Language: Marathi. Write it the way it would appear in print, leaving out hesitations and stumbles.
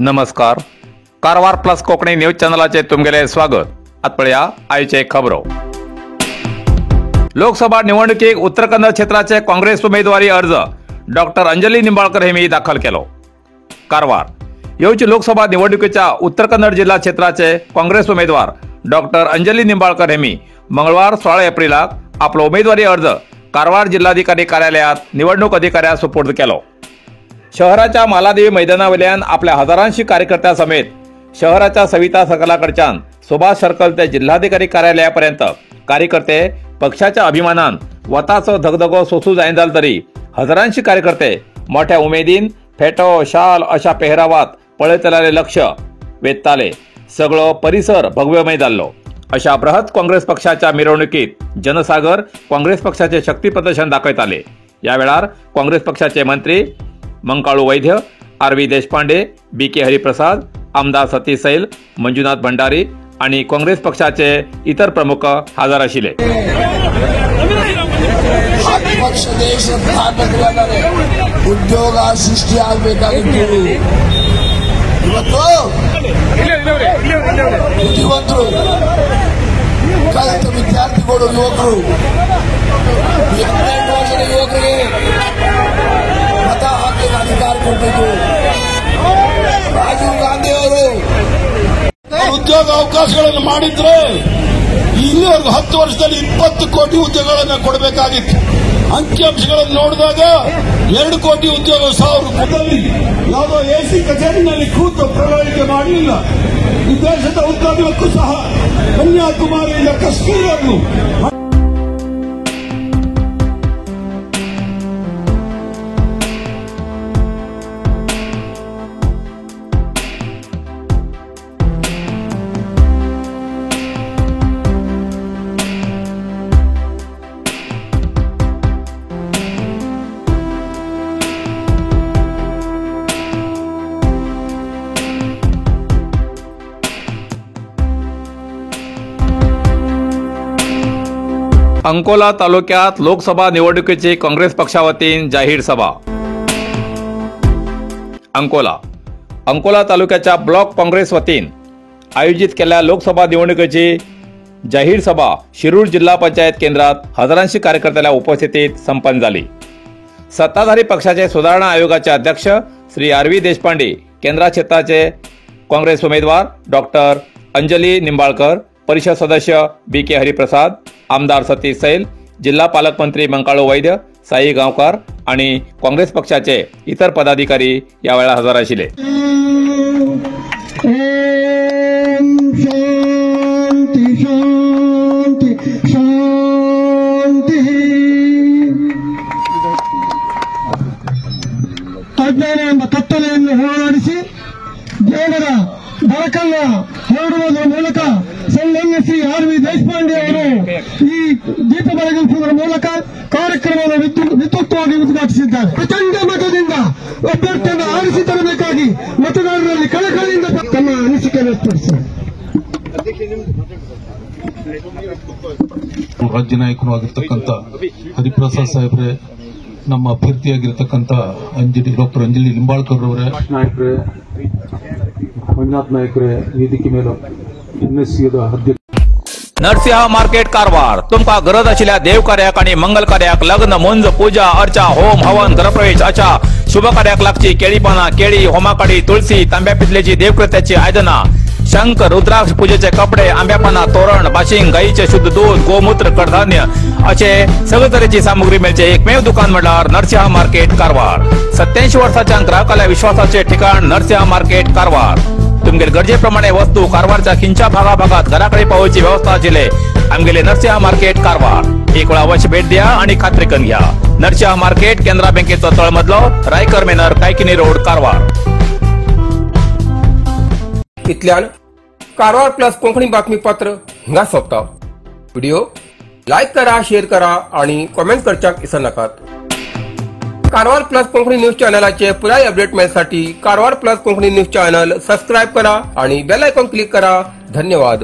नमस्कार. कारवार प्लस कोकणी न्यूज चॅनलाचे तुमगेले स्वागत. आत पळया आयचे खबरो. लोकसभा निवडणुकीक उत्तर कन्नड क्षेत्राचे काँग्रेस उमेदवारी अर्ज डॉक्टर अंजली निंबाळकर हेमी दाखल केलो. कारवार येवची लोकसभा निवडणुकीच्या उत्तर कन्नड जिल्हा क्षेत्राचे काँग्रेस उमेदवार डॉक्टर अंजली निंबाळकर हेमी मंगळवार 16 एप्रिलाक आपलो उमेदवारी अर्ज कारवार जिल्हाधिकारी कार्यालयात निवडणूक अधिकाऱ्याक सुपूर्द केलो. शहराच्या मालादेवी मैदानावयल्यान आपल्या हजारांशी कार्यकर्त्यां समेत शहराच्या सविता सर्कलाकडच्यान सुभाष सर्कल ते जिल्हाधिकारी कार्यालयापर्यंत कार्यकर्ते पक्षाच्या अभिमानान वताचो धगधगो सोसू जायना जाल तरी हजारांशी कार्यकर्ते मोठ्या उमेदीन फेटो शाल अशा पेहरावात पळयतले लक्ष वेधताले. सगळो परिसर भगवेमय जाल्लो. अशा बृहत काँग्रेस पक्षाच्या मिरवणुकीत जनसागर काँग्रेस पक्षाचे शक्ती प्रदर्शन दाखयताले. या वेळार काँग्रेस पक्षाचे मंत्री मंकाळू वैद्य, आर.व्ही. देशपांडे, बी.के. हरिप्रसाद, आमदार सतीश सैल, मंजुनाथ भंडारी आणि काँग्रेस पक्षाचे इतर प्रमुख हजर आशिल्ले. पक्ष देश ಉದ್ಯೋಗ ಸೃಷ್ಟಿಯಾಗಬೇಕಾಗಿತ್ತು. ಇವತ್ತು ಬುದ್ಧಿವಂತರು ಕಲಿತ ವಿದ್ಯಾರ್ಥಿಗಳು ಯುವಕರು 18 ವರ್ಷದ ಯುವಕರಿಗೆ ಮತ ಹಾಕಿ ಅಧಿಕಾರ ಕೊಟ್ಟಿದ್ದು. ರಾಜೀವ್ ಗಾಂಧಿ ಅವರು ಉದ್ಯೋಗ ಅವಕಾಶಗಳನ್ನು ಮಾಡಿದ್ರೆ ಇಲ್ಲಿವರೆಗೂ 10 ವರ್ಷದಲ್ಲಿ 20 ಕೋಟಿ ಉದ್ಯೋಗಗಳನ್ನು ಕೊಡಬೇಕಾಗಿತ್ತು. ಅಂಕಿಅಂಶಗಳನ್ನು ನೋಡಿದಾಗ 2 ಕೋಟಿ ಉದ್ಯೋಗ 1000 ಕೋಟಿ. ಯಾವುದೋ ಎಸಿ ಕಚೇರಿನಲ್ಲಿ ಕೂತು ಪ್ರಣಾಳಿಕೆ ಮಾಡಲಿಲ್ಲ. ಈ ದೇಶದ ಉದ್ಯೋಗಕ್ಕೂ ಸಹ ಕನ್ಯಾಕುಮಾರಿಯಿಂದ ಕಾಶ್ಮೀರವರೆಗೂ अंकोला तालुक्यात लोकसभा निवडणुकीची काँग्रेस पक्षावतीन जाहीर सभा. अंकोला तालुक्याच्या ब्लॉक काँग्रेस वतीन आयोजित केलेल्या लोकसभा निवडणुकीची जाहीर सभा शिरूर जिल्हा पंचायत केंद्रात हजारांशी कार्यकर्त्यांच्या उपस्थितीत संपन्न झाली. सत्ताधारी पक्षाचे सुधारणा आयोगाचे अध्यक्ष श्री आर.व्ही. देशपांडे, केंद्र क्षेत्राचे काँग्रेस उमेदवार डॉक्टर अंजली निंबाळकर, परिषद सदस्य बी.के. हरिप्रसाद, आमदार सतीश सैल, जिल्हा पालकमंत्री मंकाळू वैद्य, साई गावकर आणि काँग्रेस पक्षाचे इतर पदाधिकारी यावेळेला हजर आशिल्ले. ಕತ್ತಲೆಯನ್ನು ಹೋರಾಡಿಸಿ ದೇವರ ಬೆಳಕನ್ನ ನೋಡುವುದರ ಮೂಲಕ ಸಂಗಣ್ಣಿಸಿ ಆರ್.ವಿ. ದೇಶಪಾಂಡೆ ಅವರು ಈ ದೀಪ ಬೆಳಗಿಸುವುದರ ಮೂಲಕ ಕಾರ್ಯಕ್ರಮವನ್ನು ವಿದ್ಯುಕ್ತವಾಗಿ ಉದ್ಘಾಟಿಸಿದ್ದಾರೆ. ಪ್ರಚಂಡ ಮತದಿಂದ ಅಭ್ಯರ್ಥಿಯನ್ನು ಆರಿಸಿ ತರಬೇಕಾಗಿ ಮತದಾರರಲ್ಲಿ ಕಳಕಳಿಯಿಂದ ತಮ್ಮ ಅನಿಸಿಕೆ ವ್ಯಕ್ತಪಡಿಸಿದ್ದಾರೆ. ರಾಜ್ಯ ನಾಯಕರು ಆಗಿರ್ತಕ್ಕಂಥ ಹರಿಪ್ರಸಾದ್ ಸಾಹೇಬ್ರೆ, ನಮ್ಮ ಅಭ್ಯರ್ಥಿಯಾಗಿರ್ತಕ್ಕಂಥ ಡಾಕ್ಟರ್ ಅಂಜಲಿ ನಿಂಬಾಳ್ಕರ್ ಅವರೇ, ನಾಯಕರೇ, ಮಂಜುನಾಥ್ ನಾಯಕರೇ, ವೇದಿಕೆ ಮೇಲೆ एनएससीದ अध्यक्ष नरसिंह मार्केट कारवार तुमका गरज आशिल्ल्या देव कार्याक आणि मंगल कार्याक, लग्न, मुंज, पूजा, अर्चा, होम, हवन, गृहप्रवेश अशा शुभ कार्याक लागची केळी पाना, केळी, होमाकडी, तुळशी, तांब्या पितलेची देवकृत्याची आयदना, शंख, रुद्राक्ष पूजेचे कपडे, आंब्या पाना, तोरण, बाशिंग, गाईचे शुद्ध दूध, गोमूत्र, कडधान्य असे सगळे तरेची सामुग्री मेळचे एकमेव दुकान म्हणल्यार नरसिंह मार्केट कारवार. 87 वर्षांच्या ग्राहकाला विश्वासाचे ठिकाण नरसिंह मार्केट कारवार. तुमगेर गरजेप्रमाणे वस्तू कारवारच्या खिंच्या भागाभागात घराकडे पावोवची व्यवस्था आशिल्ले आमगेले नरसिंह मार्केट कारवार. एक वेळा अवश्य भेट द्या आणि खात्री करून घ्या. नरसिंह मार्केट, केंद्रा बँकेचो तळमजलो, रायकर मेनर, कायकिनी रोड, कारवार. इतल्यान कारवार प्लस कोंकणी बातमीपत्र हिंगा सोंपता. व्हिडिओ लाईक करा, शेअर करा आणि कमेंट करच्याक विसरू नकात. कारवार प्लस कोंकणी न्यूज चॅनलाचे पुराय अपडेट मिळण्यासाठी Karwar plus Konkani news channel subscribe करा आणि बेल आयकॉन क्लिक करा. धन्यवाद.